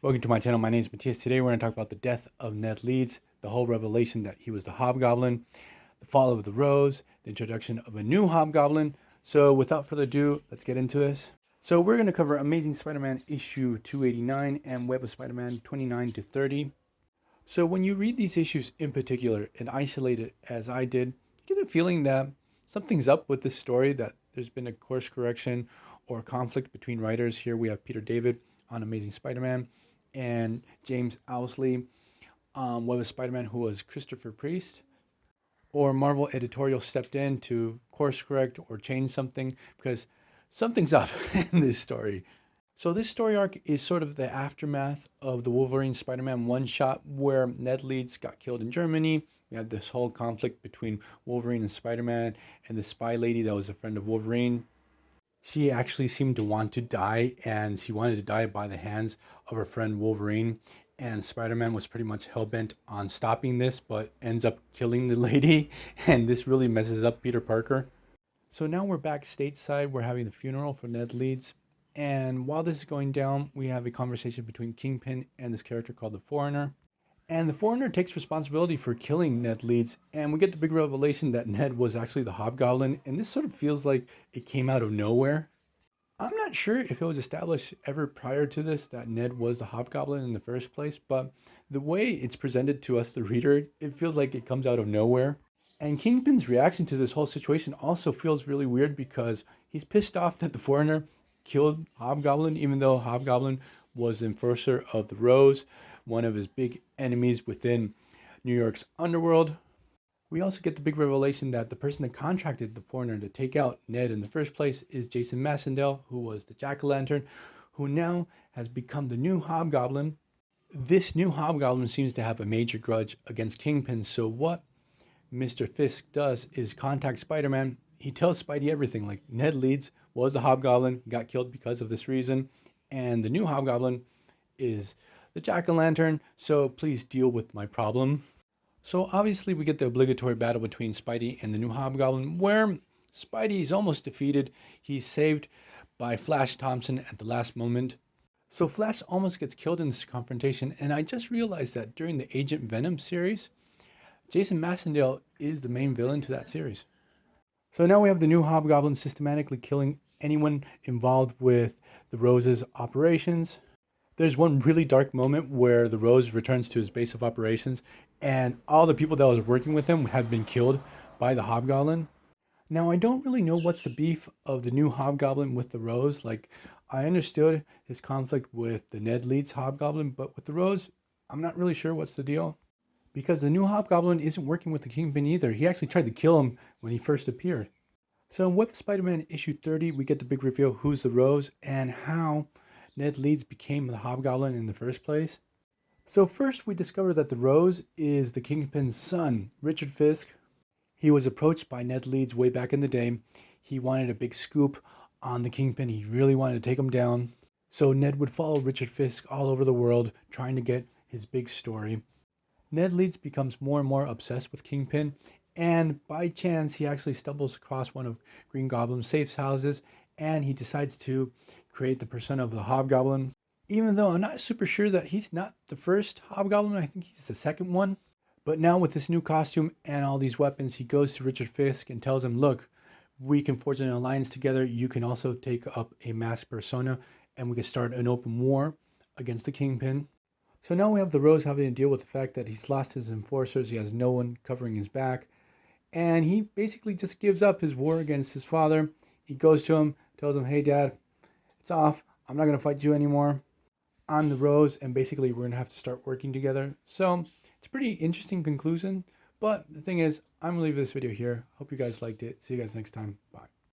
Welcome to my channel. My name is Matthias. Today we're going to talk about the death of Ned Leeds, the whole revelation that he was the Hobgoblin, the fall of the Rose, the introduction of a new Hobgoblin. So without further ado, let's get into this. So we're going to cover Amazing Spider-Man issue 289 and Web of Spider-Man 29 to 30. So when you read these issues in particular and isolate it as I did, you get a feeling that something's up with this story, that there's been a course correction or conflict between writers. Here we have Peter David on Amazing Spider-Man and James Owsley on Web of Spider-Man, who was Christopher Priest. Or Marvel editorial stepped in to course correct or change something because something's up in this story. So this story arc is sort of the aftermath of the Wolverine Spider-Man one-shot where Ned Leeds got killed in Germany. We had this whole conflict between Wolverine and Spider-Man and the spy lady that was a friend of Wolverine. She actually seemed to want to die, and she wanted to die by the hands of her friend Wolverine. And Spider-Man was pretty much hell-bent on stopping this, but ends up killing the lady. And this really messes up Peter Parker. So now we're back stateside. We're having the funeral for Ned Leeds. And while this is going down, we have a conversation between Kingpin and this character called the Foreigner. And the Foreigner takes responsibility for killing Ned Leeds, and we get the big revelation that Ned was actually the Hobgoblin, and this sort of feels like it came out of nowhere. I'm not sure if it was established ever prior to this that Ned was the Hobgoblin in the first place, but the way it's presented to us, the reader, it feels like it comes out of nowhere. And Kingpin's reaction to this whole situation also feels really weird because he's pissed off that the Foreigner killed Hobgoblin, even though Hobgoblin was the enforcer of the Rose, one of his big enemies within New York's underworld. We also get the big revelation that the person that contracted the Foreigner to take out Ned in the first place is Jason Massendale, who was the Jack-o'-lantern, who now has become the new Hobgoblin. This new Hobgoblin seems to have a major grudge against Kingpin, so what Mr. Fisk does is contact Spider-Man. He tells Spidey everything, like Ned Leeds was a Hobgoblin, got killed because of this reason, and the new Hobgoblin is the Jack-o'-lantern, so please deal with my problem. So obviously we get the obligatory battle between Spidey and the new Hobgoblin, where Spidey is almost defeated. He's saved by Flash Thompson at the last moment. So Flash almost gets killed in this confrontation, and I just realized that during the Agent Venom series, Jason Massendale is the main villain to that series. So now we have the new Hobgoblin systematically killing anyone involved with the Rose's operations. There's one really dark moment where the Rose returns to his base of operations and all the people that was working with him have been killed by the Hobgoblin. Now, I don't really know what's the beef of the new Hobgoblin with the Rose. Like, I understood his conflict with the Ned Leeds Hobgoblin, but with the Rose, I'm not really sure what's the deal. Because the new Hobgoblin isn't working with the Kingpin either. He actually tried to kill him when he first appeared. So in Web of Spider-Man issue 30, we get the big reveal who's the Rose and how Ned Leeds became the Hobgoblin in the first place. So first we discover that the Rose is the Kingpin's son, Richard Fisk. He was approached by Ned Leeds way back in the day. He wanted a big scoop on the Kingpin. He really wanted to take him down. So Ned would follow Richard Fisk all over the world trying to get his big story. Ned Leeds becomes more and more obsessed with Kingpin, and by chance he actually stumbles across one of Green Goblin's safe houses, and he decides to create the persona of the Hobgoblin. Even though I'm not super sure that he's not the first Hobgoblin, I think he's the second one. But now with this new costume and all these weapons, he goes to Richard Fisk and tells him, look, we can forge an alliance together. You can also take up a masked persona and we can start an open war against the Kingpin. So now we have the Rose having to deal with the fact that he's lost his enforcers. He has no one covering his back. And he basically just gives up his war against his father. He goes to him, tells him, hey, Dad, it's off. I'm not going to fight you anymore. I'm the Rose, and basically we're going to have to start working together. So it's a pretty interesting conclusion. But the thing is, I'm going to leave this video here. Hope you guys liked it. See you guys next time. Bye.